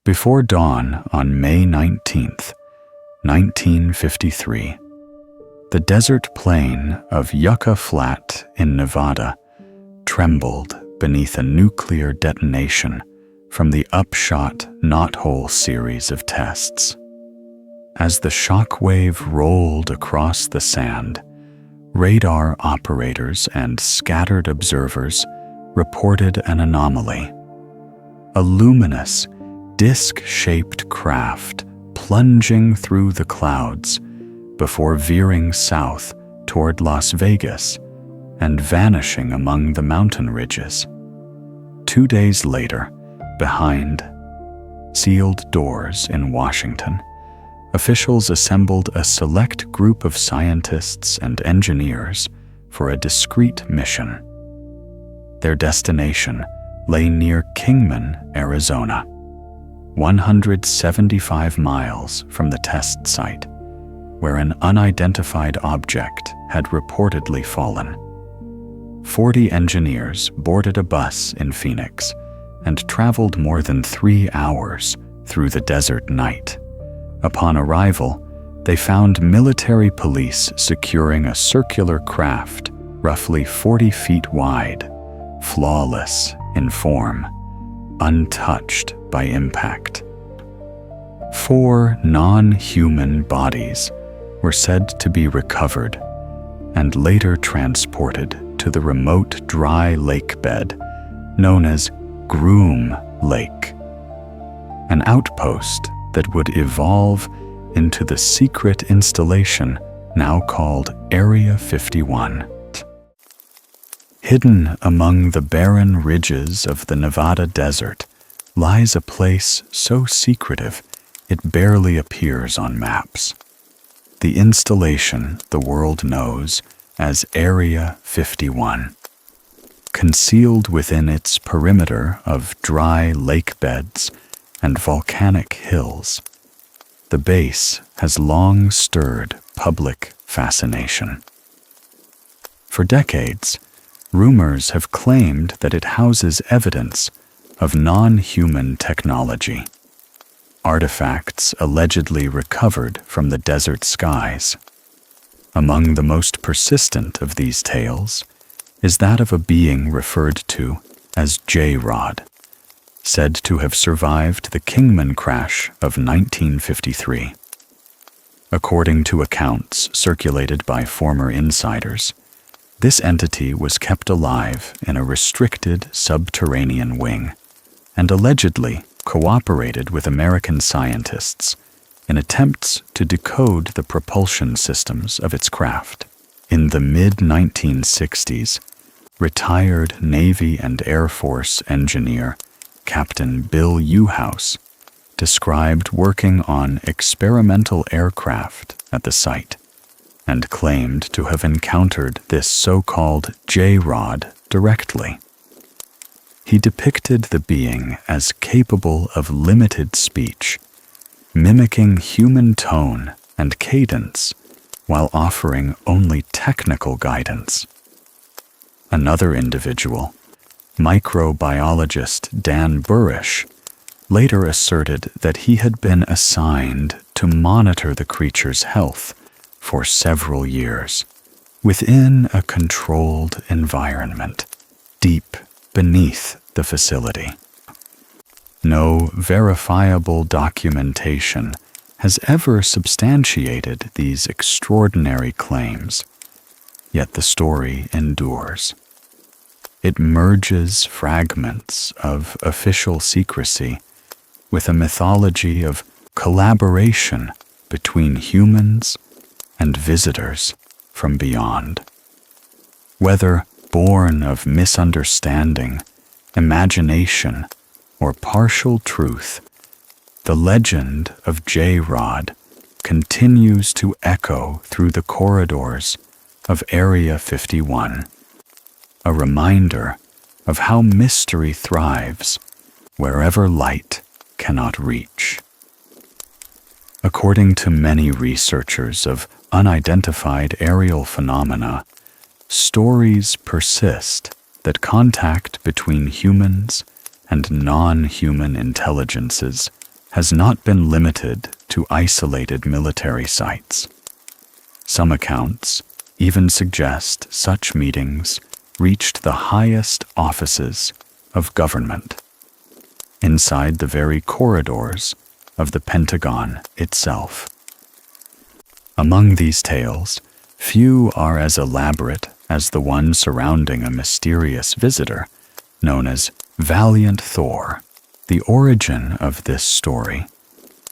Before dawn on May 19th, 1953, the desert plain of Yucca Flat in Nevada trembled beneath a nuclear detonation from the upshot knothole series of tests. As the shock wave rolled across the sand, radar operators and scattered observers reported an anomaly. A luminous, disc-shaped craft plunging through the clouds before veering south toward Las Vegas and vanishing among the mountain ridges. 2 days later, behind sealed doors in Washington, officials assembled a select group of scientists and engineers for a discreet mission. Their destination lay near Kingman, Arizona, 175 miles from the test site, where an unidentified object had reportedly fallen. 40 engineers boarded a bus in Phoenix and traveled more than 3 hours through the desert night. Upon arrival, they found military police securing a circular craft roughly 40 feet wide, flawless in form, untouched by impact. 4 non-human bodies were said to be recovered and later transported to the remote dry lake bed known as Groom Lake, an outpost that would evolve into the secret installation now called Area 51. Hidden among the barren ridges of the Nevada desert lies a place so secretive it barely appears on maps. The installation the world knows as Area 51. Concealed within its perimeter of dry lake beds and volcanic hills, the base has long stirred public fascination. For decades, rumors have claimed that it houses evidence of non-human technology, artifacts allegedly recovered from the desert skies. Among the most persistent of these tales is that of a being referred to as J-Rod, said to have survived the Kingman crash of 1953. According to accounts circulated by former insiders, this entity was kept alive in a restricted subterranean wing and allegedly cooperated with American scientists in attempts to decode the propulsion systems of its craft. In the mid-1960s, retired Navy and Air Force engineer Captain Bill Uhouse described working on experimental aircraft at the site and claimed to have encountered this so-called J-Rod directly. He depicted the being as capable of limited speech, mimicking human tone and cadence while offering only technical guidance. Another individual, microbiologist Dan Burish, later asserted that he had been assigned to monitor the creature's health for several years within a controlled environment deep beneath the facility. No verifiable documentation has ever substantiated these extraordinary claims, yet the story endures. It merges fragments of official secrecy with a mythology of collaboration between humans and visitors from beyond. Whether born of misunderstanding, imagination, or partial truth, the legend of J-Rod continues to echo through the corridors of Area 51, a reminder of how mystery thrives wherever light cannot reach. According to many researchers of unidentified aerial phenomena, stories persist that contact between humans and non-human intelligences has not been limited to isolated military sites. Some accounts even suggest such meetings reached the highest offices of government, inside the very corridors of the Pentagon itself. Among these tales, few are as elaborate as the one surrounding a mysterious visitor known as Valiant Thor. The origin of this story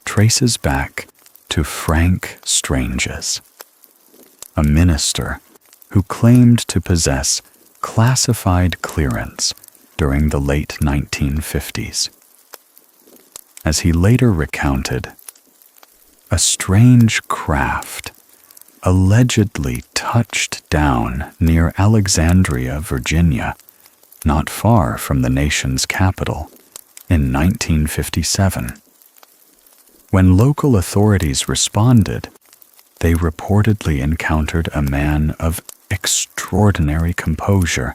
traces back to Frank Stranges, a minister who claimed to possess classified clearance during the late 1950s. As he later recounted, a strange craft allegedly touched down near Alexandria, Virginia, not far from the nation's capital, in 1957. When local authorities responded, they reportedly encountered a man of extraordinary composure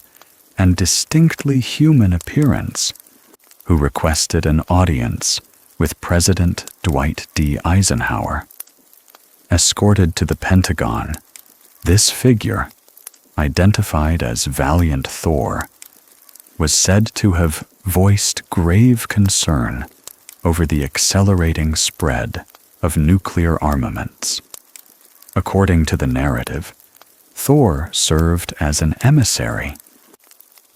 and distinctly human appearance who requested an audience with President Dwight D. Eisenhower. Escorted to the Pentagon, this figure, identified as Valiant Thor, was said to have voiced grave concern over the accelerating spread of nuclear armaments. According to the narrative, Thor served as an emissary,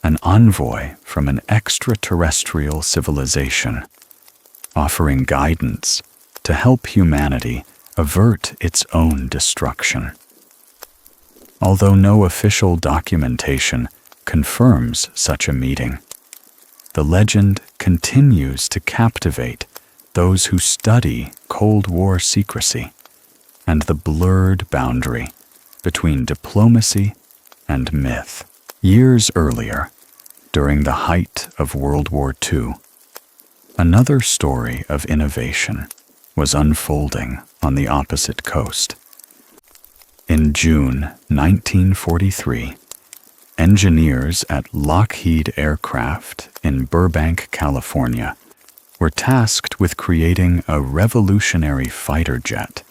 an envoy from an extraterrestrial civilization, offering guidance to help humanity avert its own destruction. Although no official documentation confirms such a meeting, the legend continues to captivate those who study Cold War secrecy and the blurred boundary between diplomacy and myth. Years earlier, during the height of World War II, another story of innovation was unfolding on the opposite coast. In June 1943, engineers at Lockheed Aircraft in Burbank, California, were tasked with creating a revolutionary fighter jet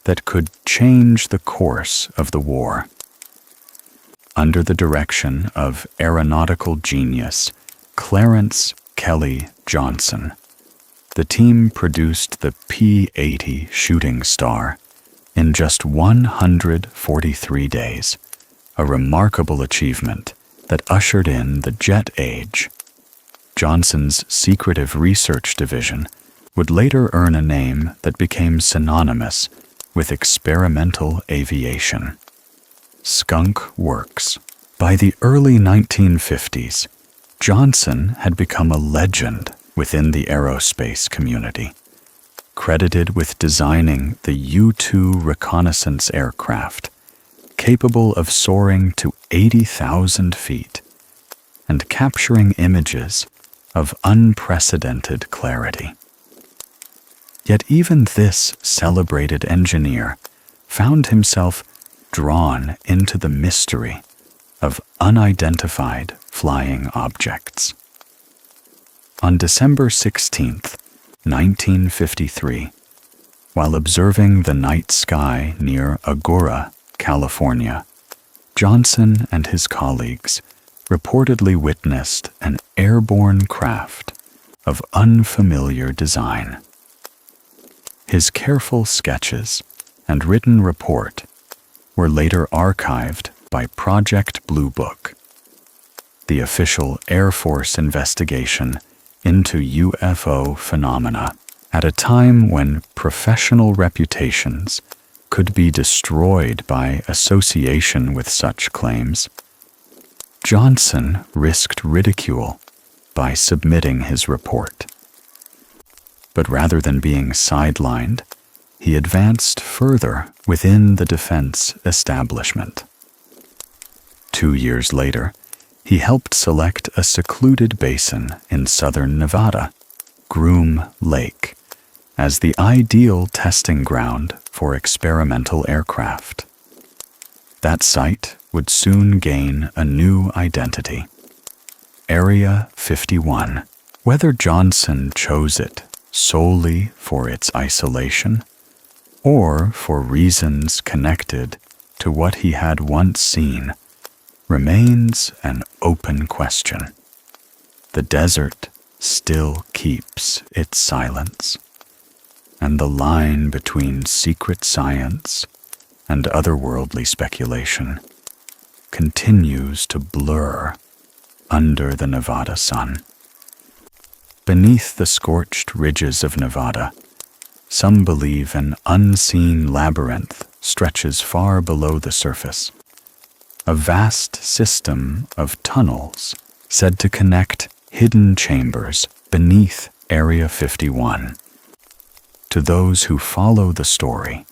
that could change the course of the war. Under the direction of aeronautical genius Clarence Kelly Johnson, the team produced the P-80 Shooting Star in just 143 days, a remarkable achievement that ushered in the jet age. Johnson's secretive research division would later earn a name that became synonymous with experimental aviation: Skunk Works. By the early 1950s, Johnson had become a legend within the aerospace community, credited with designing the U-2 reconnaissance aircraft, capable of soaring to 80,000 feet and capturing images of unprecedented clarity. Yet even this celebrated engineer found himself drawn into the mystery of unidentified flying objects. On December 16, 1953, while observing the night sky near Agoura, California, Johnson and his colleagues reportedly witnessed an airborne craft of unfamiliar design. His careful sketches and written report were later archived by Project Blue Book, the official Air Force investigation into UFO phenomena at a time when professional reputations could be destroyed by association with such claims. Johnson risked ridicule by submitting his report. But rather than being sidelined, he advanced further within the defense establishment. 2 years later, he helped select a secluded basin in southern Nevada, Groom Lake, as the ideal testing ground for experimental aircraft. That site would soon gain a new identity: Area 51. Whether Johnson chose it solely for its isolation or for reasons connected to what he had once seen remains an open question. The desert still keeps its silence, and the line between secret science and otherworldly speculation continues to blur under the Nevada sun. Beneath the scorched ridges of Nevada, some believe an unseen labyrinth stretches far below the surface, a vast system of tunnels said to connect hidden chambers beneath Area 51. To those who follow the story,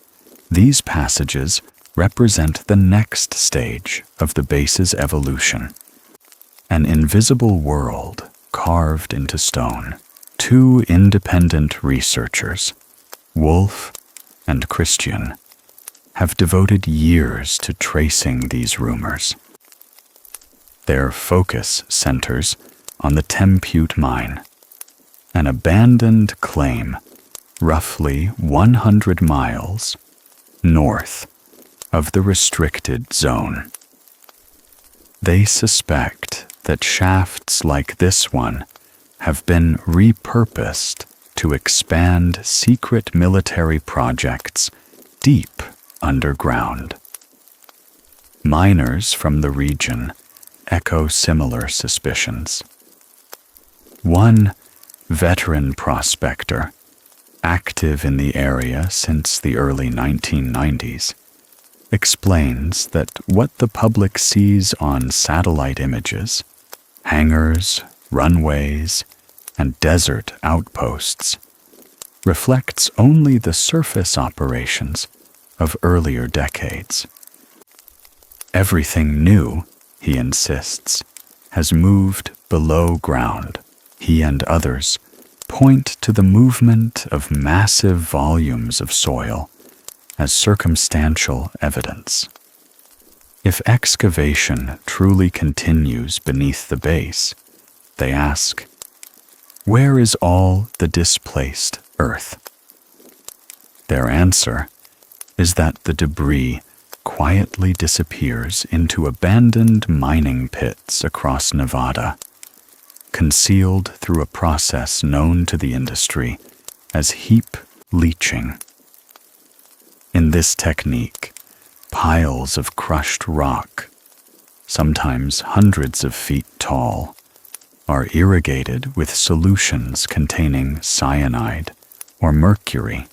these passages represent the next stage of the base's evolution, an invisible world carved into stone. Two independent researchers, Wolf and Christian, have devoted years to tracing these rumors. Their focus centers on the Tempute Mine, an abandoned claim roughly 100 miles north of the restricted zone. They suspect that shafts like this one have been repurposed to expand secret military projects deep underground. Miners from the region echo similar suspicions. One veteran prospector, active in the area since the early 1990s, explains that what the public sees on satellite images, hangars, runways, and desert outposts, reflects only the surface operations of earlier decades. Everything new, he insists, has moved below ground. He and others point to the movement of massive volumes of soil as circumstantial evidence. If excavation truly continues beneath the base, they ask, where is all the displaced earth? Their answer is that the debris quietly disappears into abandoned mining pits across Nevada, concealed through a process known to the industry as heap leaching. In this technique, piles of crushed rock, sometimes hundreds of feet tall, are irrigated with solutions containing cyanide or mercury,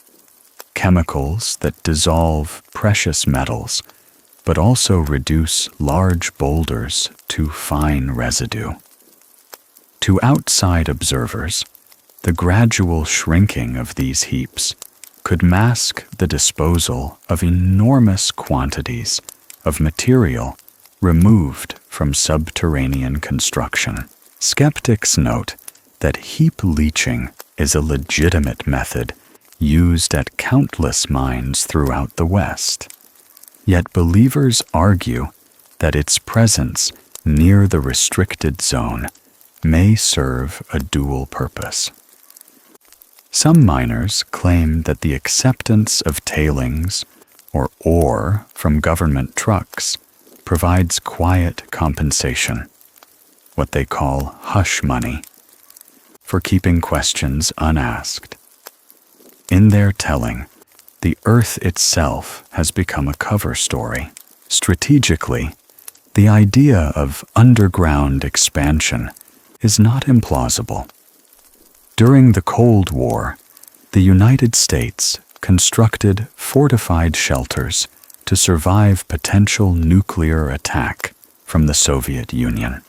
chemicals that dissolve precious metals but also reduce large boulders to fine residue. To outside observers, the gradual shrinking of these heaps could mask the disposal of enormous quantities of material removed from subterranean construction. Skeptics note that heap leaching is a legitimate method used at countless mines throughout the West. Yet believers argue that its presence near the restricted zone may serve a dual purpose. Some miners claim that the acceptance of tailings or ore from government trucks provides quiet compensation, what they call hush money, for keeping questions unasked. In their telling, the Earth itself has become a cover story. Strategically, the idea of underground expansion is not implausible. During the Cold War, the United States constructed fortified shelters to survive potential nuclear attack from the Soviet Union.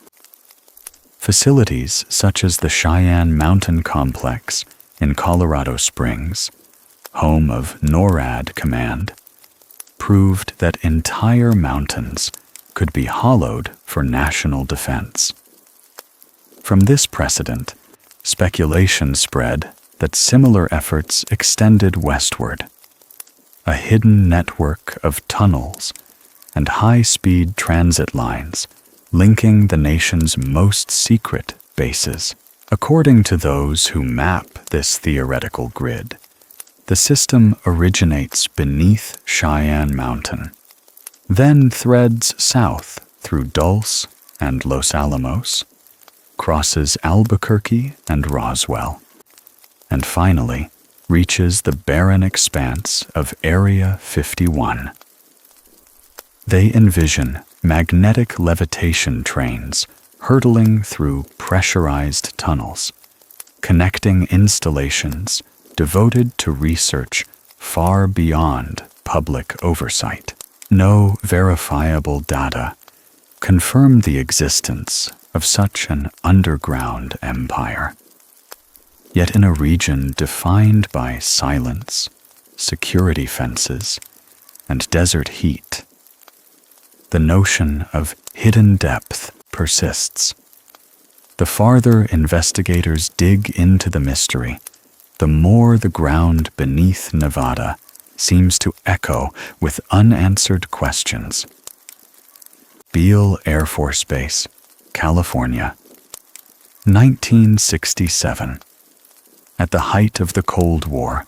Facilities such as the Cheyenne Mountain Complex in Colorado Springs, home of NORAD Command, proved that entire mountains could be hollowed for national defense. From this precedent, speculation spread that similar efforts extended westward. A hidden network of tunnels and high-speed transit lines linking the nation's most secret bases According to those who map this theoretical grid, the system originates beneath Cheyenne Mountain, then threads south through Dulce and Los Alamos, crosses Albuquerque and Roswell, and finally reaches the barren expanse of Area 51. They envision magnetic levitation trains hurtling through pressurized tunnels, connecting installations devoted to research far beyond public oversight. No verifiable data confirm the existence of such an underground empire. Yet in a region defined by silence, security fences, and desert heat, the notion of hidden depth persists. The farther investigators dig into the mystery, the more the ground beneath Nevada seems to echo with unanswered questions. Beale Air Force Base, California, 1967. At the height of the Cold War,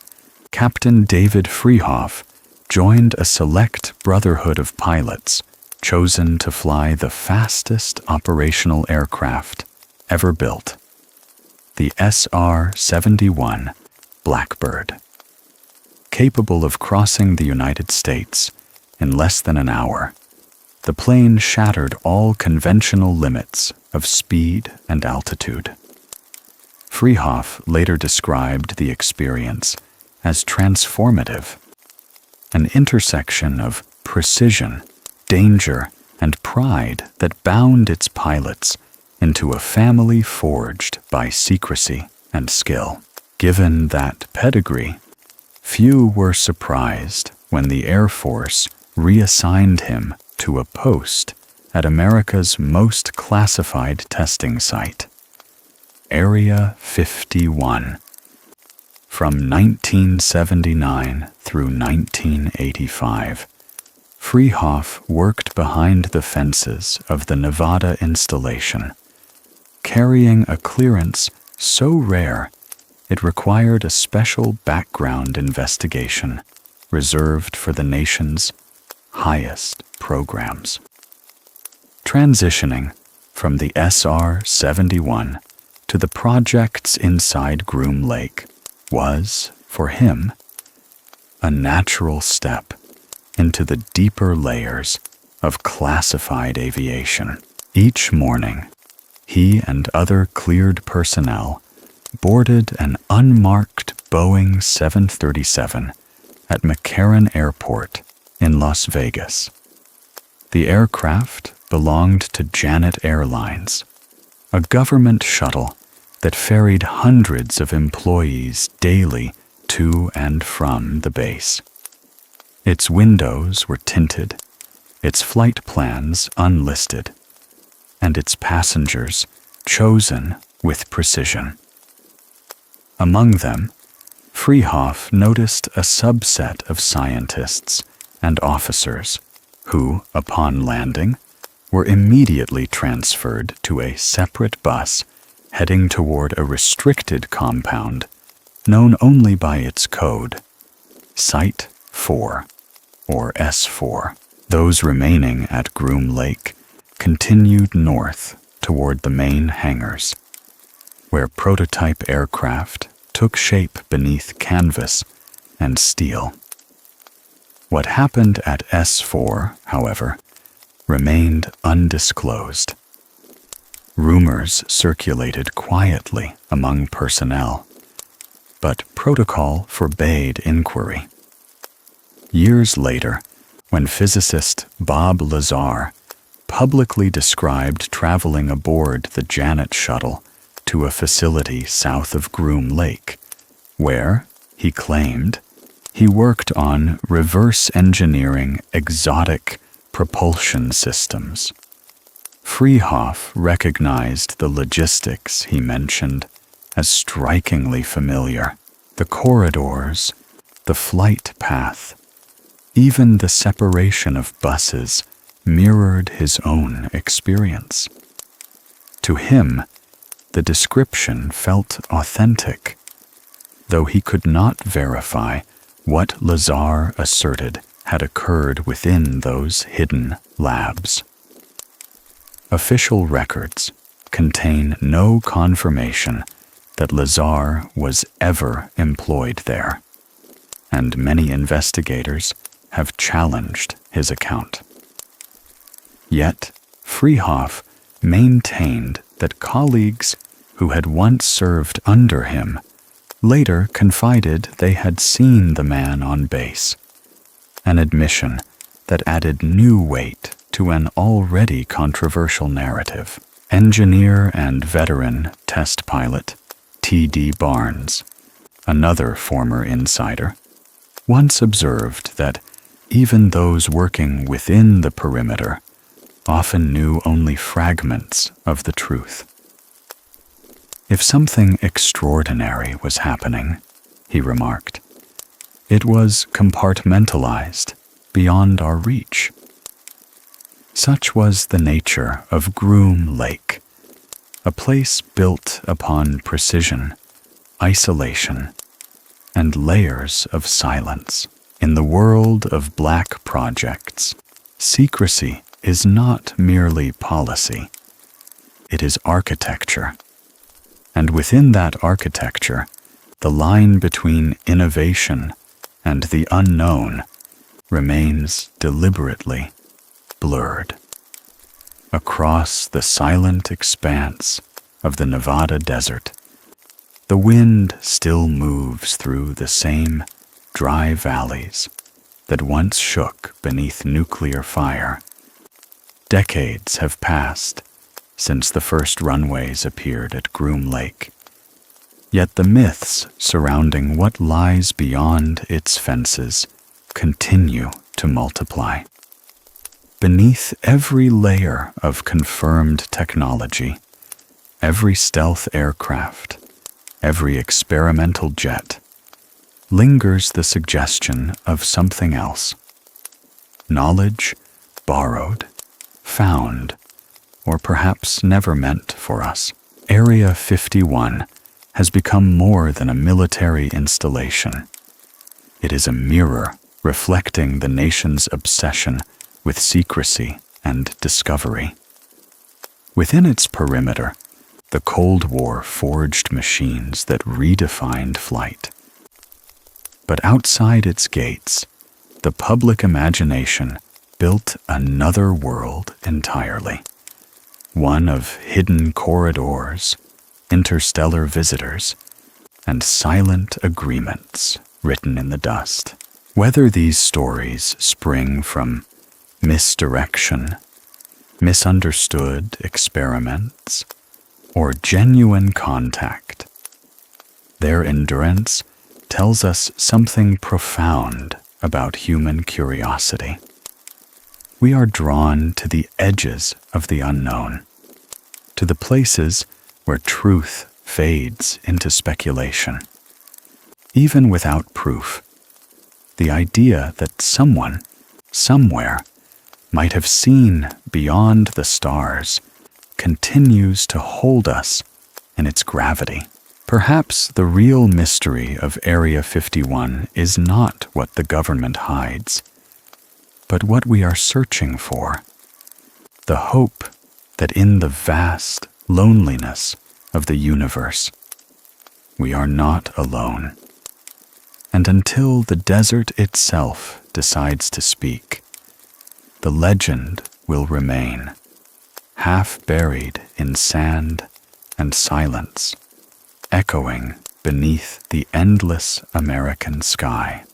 Captain David Freehoff joined a select brotherhood of pilots chosen to fly the fastest operational aircraft ever built, the SR-71 Blackbird. Capable of crossing the United States in less than an hour, the plane shattered all conventional limits of speed and altitude. Freehoff later described the experience as transformative, an intersection of precision, danger, and pride that bound its pilots into a family forged by secrecy and skill. Given that pedigree, few were surprised when the Air Force reassigned him to a post at America's most classified testing site, Area 51. From 1979 through 1985, Freehoff worked behind the fences of the Nevada installation, carrying a clearance so rare it required a special background investigation reserved for the nation's highest programs. Transitioning from the SR-71 to the projects inside Groom Lake was, for him, a natural step into the deeper layers of classified aviation. Each morning, he and other cleared personnel boarded an unmarked Boeing 737 at McCarran Airport in Las Vegas. The aircraft belonged to Janet Airlines, a government shuttle that ferried hundreds of employees daily to and from the base. Its windows were tinted, its flight plans unlisted, and its passengers chosen with precision. Among them, Freehoff noticed a subset of scientists and officers who, upon landing, were immediately transferred to a separate bus heading toward a restricted compound known only by its code, Site 4, or S4. Those remaining at Groom Lake continued north toward the main hangars, where prototype aircraft took shape beneath canvas and steel. What happened at S4, however, remained undisclosed. Rumors circulated quietly among personnel, but protocol forbade inquiry. Years later, when physicist Bob Lazar publicly described traveling aboard the Janet shuttle to a facility south of Groom Lake, where, he claimed, he worked on reverse engineering exotic propulsion systems. Freehoff recognized the logistics he mentioned as strikingly familiar. The corridors, the flight path, even the separation of buses mirrored his own experience. To him, the description felt authentic, though he could not verify what Lazar asserted had occurred within those hidden labs. Official records contain no confirmation that Lazar was ever employed there, and many investigators have challenged his account. Yet, Freehoff maintained that colleagues who had once served under him later confided they had seen the man on base, an admission that added new weight to an already controversial narrative. Engineer and veteran test pilot T.D. Barnes, another former insider, once observed that even those working within the perimeter often knew only fragments of the truth. If something extraordinary was happening, he remarked, it was compartmentalized beyond our reach. Such was the nature of Groom Lake, a place built upon precision, isolation, and layers of silence. In the world of black projects, secrecy is not merely policy, it is architecture. And within that architecture, the line between innovation and the unknown remains deliberately blurred. Across the silent expanse of the Nevada desert, the wind still moves through the same dry valleys that once shook beneath nuclear fire. Decades have passed since the first runways appeared at Groom Lake, yet the myths surrounding what lies beyond its fences continue to multiply. Beneath every layer of confirmed technology, every stealth aircraft, every experimental jet, lingers the suggestion of something else. Knowledge borrowed, found, or perhaps never meant for us. Area 51 has become more than a military installation. It is a mirror reflecting the nation's obsession with secrecy and discovery. Within its perimeter, the Cold War forged machines that redefined flight. But outside its gates, the public imagination built another world entirely. One of hidden corridors, interstellar visitors, and silent agreements written in the dust. Whether these stories spring from misdirection, misunderstood experiments, or genuine contact, their endurance tells us something profound about human curiosity. We are drawn to the edges of the unknown, to the places where truth fades into speculation. Even without proof, the idea that someone, somewhere, might have seen beyond the stars continues to hold us in its gravity. Perhaps the real mystery of Area 51 is not what the government hides, but what we are searching for. The hope that in the vast loneliness of the universe, we are not alone. And until the desert itself decides to speak, the legend will remain, half buried in sand and silence, echoing beneath the endless American sky.